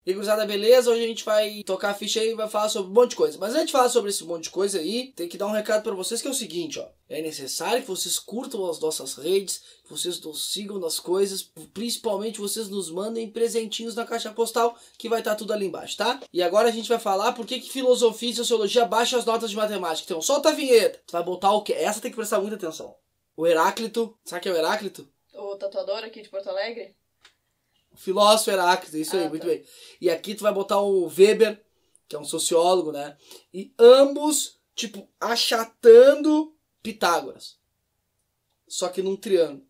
E gurizada, beleza? Hoje a gente vai tocar a ficha aí e vai falar sobre um monte de coisa. Mas antes de falar sobre esse monte de coisa aí, tem que dar um recado pra vocês que é o seguinte, ó. É necessário que vocês curtam as nossas redes, que vocês nos sigam nas coisas, principalmente vocês nos mandem presentinhos na caixa postal, que vai estar tudo ali embaixo, tá? E agora a gente vai falar por que filosofia e sociologia baixam as notas de matemática. Então solta a vinheta. Tu vai botar o quê? Essa tem que prestar muita atenção. O Heráclito. Sabe quem é o Heráclito? O tatuador aqui de Porto Alegre? Filósofo Heráclito, isso aí, muito bem. E aqui tu vai botar o Weber, que é um sociólogo, né? E ambos, tipo, achatando Pitágoras. Só que num triângulo.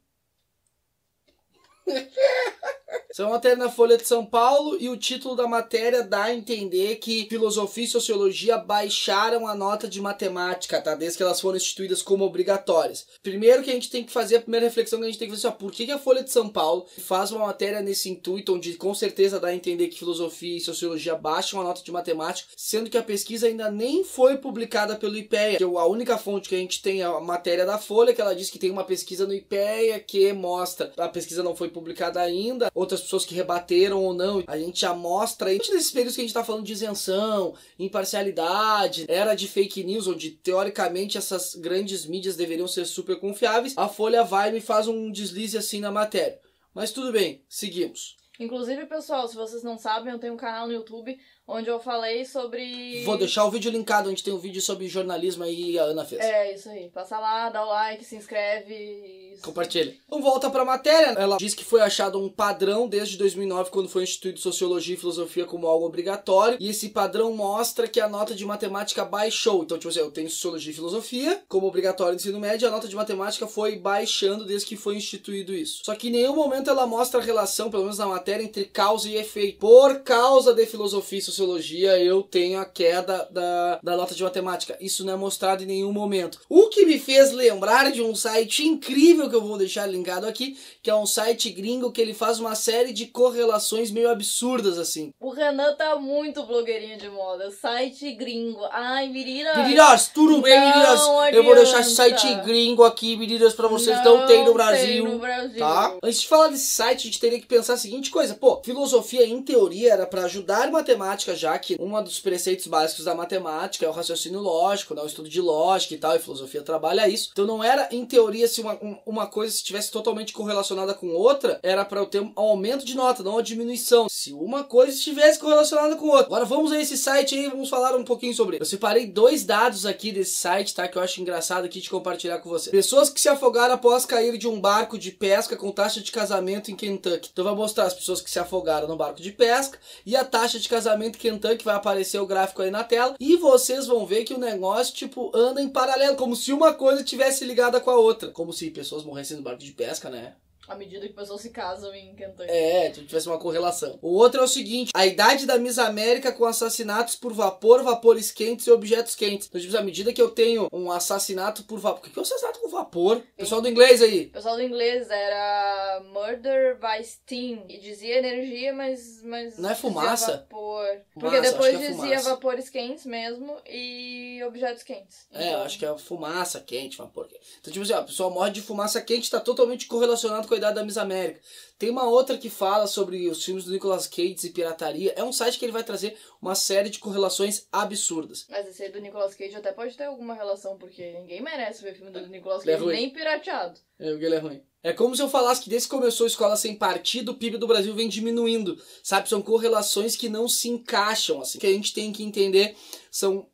Essa é uma matéria na Folha de São Paulo e o título da matéria dá a entender que filosofia e sociologia baixaram a nota de matemática, tá? Desde que elas foram instituídas como obrigatórias. Primeiro que a gente tem que fazer, a primeira reflexão que a gente tem que fazer, por que a Folha de São Paulo faz uma matéria nesse intuito, onde com certeza dá a entender que filosofia e sociologia baixam a nota de matemática, sendo que a pesquisa ainda nem foi publicada pelo IPEA, que a única fonte que a gente tem é a matéria da Folha, que ela diz que tem uma pesquisa no IPEA que mostra, a pesquisa não foi publicada ainda, outras pessoas que rebateram ou não, a gente já mostra aí, nesses períodos que a gente tá falando de isenção, imparcialidade, era de fake news, onde teoricamente essas grandes mídias deveriam ser super confiáveis, a Folha vai e me faz um deslize assim na matéria. Mas tudo bem, seguimos. Inclusive, pessoal, se vocês não sabem, eu tenho um canal no YouTube onde eu falei sobre... Vou deixar o vídeo linkado, onde tem um vídeo sobre jornalismo aí a Ana fez. É, isso aí. Passa lá, dá o like, se inscreve... Compartilha. Então volta pra matéria. Ela diz que foi achado um padrão desde 2009, quando foi instituído Sociologia e Filosofia como algo obrigatório. E esse padrão mostra que a nota de matemática baixou. Então, tipo assim, eu tenho Sociologia e Filosofia como obrigatório no ensino médio, a nota de matemática foi baixando desde que foi instituído isso. Só que em nenhum momento ela mostra a relação, pelo menos na matéria, entre causa e efeito. Por causa de Filosofia e Sociologia, eu tenho a queda da nota de matemática. Isso não é mostrado em nenhum momento. O que me fez lembrar de um site incrível que eu vou deixar linkado aqui, que é um site gringo que ele faz uma série de correlações meio absurdas, assim. O Renan tá muito blogueirinho de moda. Site gringo. Ai, meninas. Meninas, tudo bem, meninas? Eu vou deixar esse adianta. site gringo aqui, meninas, pra vocês. Não tem no Brasil. Tem no Brasil. Tá? Antes de falar desse site, a gente teria que pensar a seguinte coisa. Pô, filosofia, em teoria, era pra ajudar matemática, já que um dos preceitos básicos da matemática é o raciocínio lógico, né? O estudo de lógica e tal, e filosofia trabalha isso. Então não era, em teoria, se uma coisa estivesse totalmente correlacionada com outra, era para eu ter um aumento de nota, não uma diminuição. Se uma coisa estivesse correlacionada com outra. Agora vamos a esse site aí, vamos falar um pouquinho sobre ele. Eu separei 2 dados aqui desse site, tá? Que eu acho engraçado aqui de compartilhar com você. Pessoas que se afogaram após cair de um barco de pesca com taxa de casamento em Kentucky. Então vai mostrar as pessoas que se afogaram no barco de pesca e a taxa de casamento em Kentucky, vai aparecer o gráfico aí na tela. E vocês vão ver que o negócio, tipo, anda em paralelo, como se uma coisa tivesse ligada com a outra. Como se pessoas morressem no barco de pesca, né? À medida que pessoas se casam em Kentucky. É, se tivesse uma correlação. O outro é o seguinte, a idade da Miss América com assassinatos por vapor, vapores quentes e objetos quentes. Então, tipo, à medida que eu tenho um assassinato por vapor... O que é um assassinato com vapor? Pessoal do inglês aí. O pessoal do inglês era murder by steam. E dizia energia, mas não é fumaça? Dizia vapor. Porque Fumaça, depois acho que é dizia fumaça. vapores quentes mesmo e objetos quentes. É, Então, eu acho que é fumaça quente, vapor quente. Então, tipo assim, ó, a pessoa morre de fumaça quente, tá totalmente correlacionado com a idade da Miss América. Tem uma outra que fala sobre os filmes do Nicolas Cage e pirataria. É um site que ele vai trazer uma série de correlações absurdas. Mas esse aí do Nicolas Cage até pode ter alguma relação, porque ninguém merece ver filme do Nicolas Ele é Cage, ruim. nem pirateado. Ele é ruim. É como se eu falasse que desde que começou a Escola Sem Partido, o PIB do Brasil vem diminuindo. Sabe? São correlações que não se encaixam, assim. O que a gente tem que entender são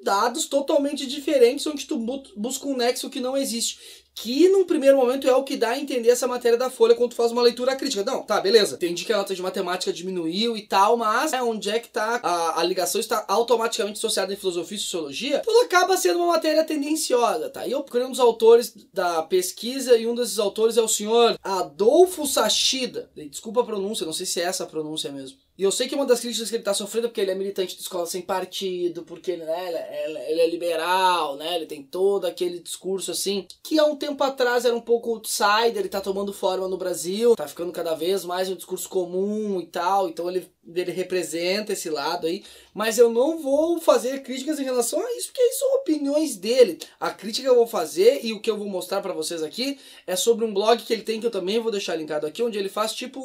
dados totalmente diferentes, onde tu busca um nexo que não existe. Que num primeiro momento é o que dá a entender essa matéria da Folha quando tu faz uma leitura crítica. Não, tá, beleza. Entendi que a nota de matemática diminuiu e tal, mas onde é que tá a ligação está automaticamente associada em filosofia e sociologia, então ela acaba sendo uma matéria tendenciosa, tá? E eu procurei um dos autores da pesquisa e um desses autores é o senhor Adolfo Sachida. Desculpa a pronúncia, não sei se é essa a pronúncia mesmo. E eu sei que uma das críticas que ele tá sofrendo é porque ele é militante de Escola Sem Partido, porque ele é liberal, né? Ele tem todo aquele discurso assim, que há um tempo atrás era um pouco outsider, ele tá tomando forma no Brasil, tá ficando cada vez mais um discurso comum e tal, então ele ele representa esse lado aí, mas eu não vou fazer críticas em relação a isso, porque aí são opiniões dele. A crítica que eu vou fazer e o que eu vou mostrar pra vocês aqui é sobre um blog que ele tem, que eu também vou deixar linkado aqui, onde ele faz tipo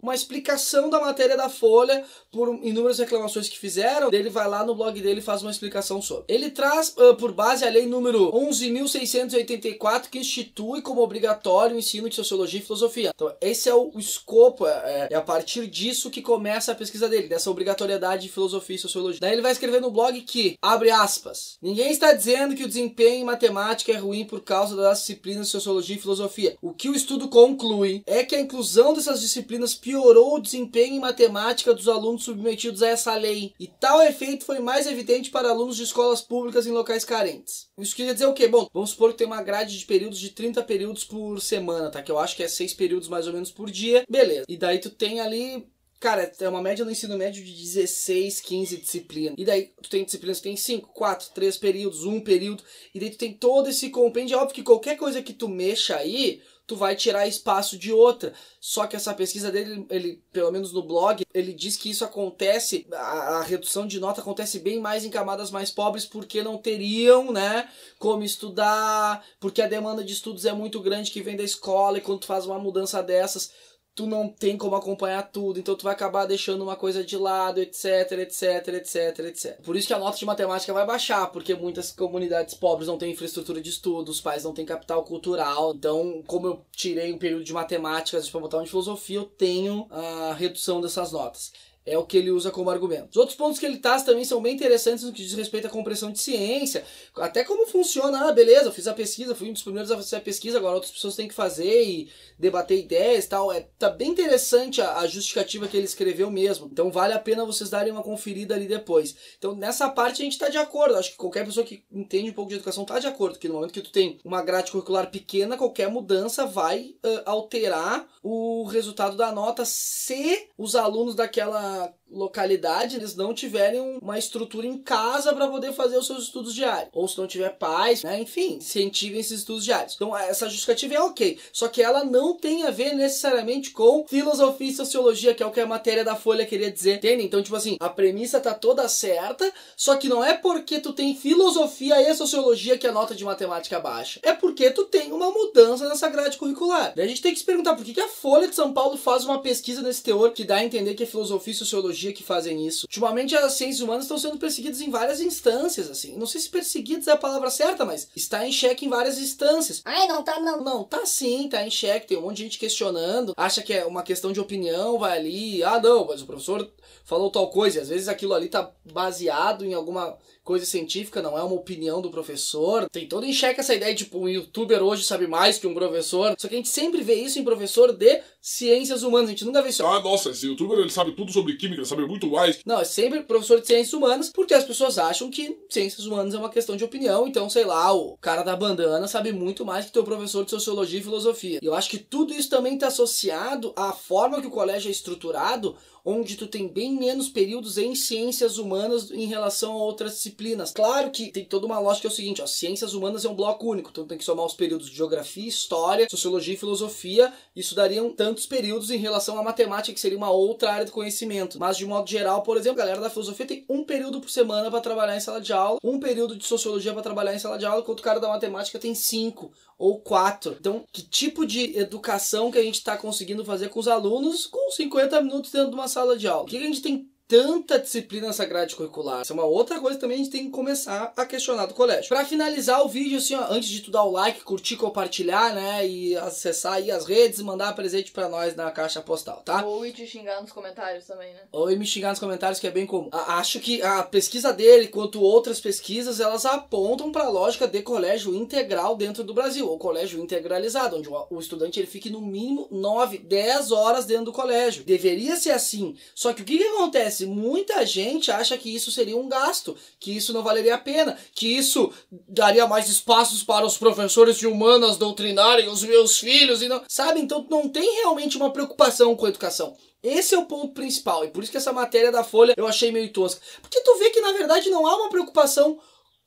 uma explicação da matéria da Folha por inúmeras reclamações que fizeram. Ele vai lá no blog dele e faz uma explicação sobre. Ele traz por base a lei número 11.684, que institui como obrigatório o ensino de Sociologia e Filosofia. Então esse é o escopo, é a partir disso que começa a pesquisa dele, dessa obrigatoriedade de Filosofia e Sociologia. Daí ele vai escrever no blog que, abre aspas, ninguém está dizendo que o desempenho em matemática é ruim por causa das disciplinas de Sociologia e Filosofia. O que o estudo conclui é que a inclusão dessas disciplinas piorou o desempenho em matemática dos alunos submetidos a essa lei, e tal efeito foi mais evidente para alunos de escolas públicas em locais carentes. Isso quer dizer o quê? Bom, vamos supor que tem uma grade de períodos de 30 períodos por semana, tá? Que eu acho que é 6 períodos mais ou menos por dia. Beleza. E daí tu tem ali... Cara, é uma média no ensino médio de 16, 15 disciplinas. E daí tu tem disciplinas que tem 5, 4, 3 períodos, 1 período. E daí tu tem todo esse compêndio. É óbvio que qualquer coisa que tu mexa aí, tu vai tirar espaço de outra. Só que essa pesquisa dele, ele, pelo menos no blog, ele diz que isso acontece, a redução de nota acontece bem mais em camadas mais pobres, porque não teriam, né, como estudar, porque a demanda de estudos é muito grande que vem da escola, e quando tu faz uma mudança dessas, tu não tem como acompanhar tudo, então tu vai acabar deixando uma coisa de lado, etc, etc, etc, etc. Por isso que a nota de matemática vai baixar, porque muitas comunidades pobres não têm infraestrutura de estudo, os pais não têm capital cultural. Então, como eu tirei um período de matemática para botar um de filosofia, eu tenho a redução dessas notas. É o que ele usa como argumento. Os outros pontos que ele traz também são bem interessantes no que diz respeito à compreensão de ciência. Até como funciona. Ah, beleza, eu fiz a pesquisa, fui um dos primeiros a fazer a pesquisa, agora outras pessoas têm que fazer e debater ideias e tal. Tá bem interessante a justificativa que ele escreveu mesmo. Então vale a pena vocês darem uma conferida ali depois. Então nessa parte a gente tá de acordo. Acho que qualquer pessoa que entende um pouco de educação tá de acordo. Que no momento que tu tem uma grade curricular pequena, qualquer mudança vai alterar o resultado da nota se os alunos daquela localidade eles não tiverem uma estrutura em casa para poder fazer os seus estudos diários, ou se não tiver pais, né? Enfim, incentivem esses estudos diários. Então essa justificativa é ok, só que ela não tem a ver necessariamente com filosofia e sociologia, que é o que a matéria da Folha queria dizer, entende? Então tipo assim, a premissa tá toda certa, só que não é porque tu tem filosofia e sociologia que a nota de matemática baixa, é porque tu tem uma mudança nessa grade curricular. Daí a gente tem que se perguntar por que a Folha de São Paulo faz uma pesquisa nesse teor que dá a entender que é filosofia e sociologia que fazem isso. Ultimamente as ciências humanas estão sendo perseguidas em várias instâncias, assim. Não sei se perseguidas é a palavra certa, mas está em xeque em várias instâncias. Ai, não tá não. Não, tá sim, tá em xeque. Tem um monte de gente questionando, acha que é uma questão de opinião, vai ali, ah não, mas o professor falou tal coisa, e às vezes aquilo ali tá baseado em alguma coisa científica, não é uma opinião do professor. Tem todo em xeque essa ideia de tipo, um youtuber hoje sabe mais que um professor. Só que a gente sempre vê isso em professor de ciências humanas. A gente nunca vê isso. Ah, nossa, esse youtuber ele sabe tudo sobre química, ele sabe muito mais. Não, é sempre professor de ciências humanas, porque as pessoas acham que ciências humanas é uma questão de opinião. Então, sei lá, o cara da bandana sabe muito mais que teu professor de sociologia e filosofia. E eu acho que tudo isso também está associado à forma que o colégio é estruturado, onde tu tem bem menos períodos em ciências humanas em relação a outras disciplinas. Claro que tem toda uma lógica, que é o seguinte, ó, ciências humanas é um bloco único, então tem que somar os períodos de geografia, história, sociologia e filosofia. Isso dariam tantos períodos em relação à matemática, que seria uma outra área de conhecimento. Mas de modo geral, por exemplo, a galera da filosofia tem um período por semana para trabalhar em sala de aula, um período de sociologia para trabalhar em sala de aula, enquanto o cara da matemática tem 5 ou 4. Então, que tipo de educação que a gente está conseguindo fazer com os alunos com 50 minutos dentro de uma sala de aula? Por que a gente tem tanta disciplina nessa grade curricular? Essa é uma outra coisa também a gente tem que começar a questionar do colégio. Pra finalizar o vídeo, assim, ó, antes de tu dar o like, curtir, compartilhar, né, e acessar aí as redes e mandar presente pra nós na caixa postal, tá? Ou ir te xingar nos comentários também, né? Ou ir me xingar nos comentários, que é bem comum. Acho que a pesquisa dele, quanto outras pesquisas, elas apontam pra lógica de colégio integral dentro do Brasil, ou colégio integralizado, onde o estudante ele fique no mínimo 9, 10 horas dentro do colégio. Deveria ser assim. Só que o que acontece? Muita gente acha que isso seria um gasto, que isso não valeria a pena, que isso daria mais espaços para os professores de humanas doutrinarem os meus filhos, e não, sabe? Então não tem realmente uma preocupação com a educação. Esse é o ponto principal, e por isso que essa matéria da Folha eu achei meio tosca. Porque tu vê que na verdade não há uma preocupação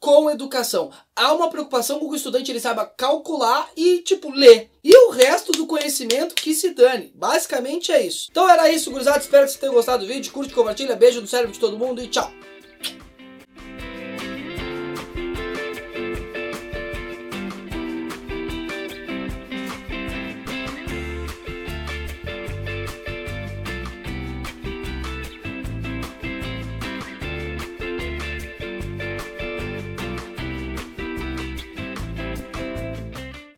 com educação. Há uma preocupação com que o estudante ele saiba calcular e, tipo, ler. E o resto do conhecimento que se dane. Basicamente é isso. Então era isso, gurizada. Espero que vocês tenham gostado do vídeo. Curte, compartilha. Beijo no cérebro de todo mundo e tchau.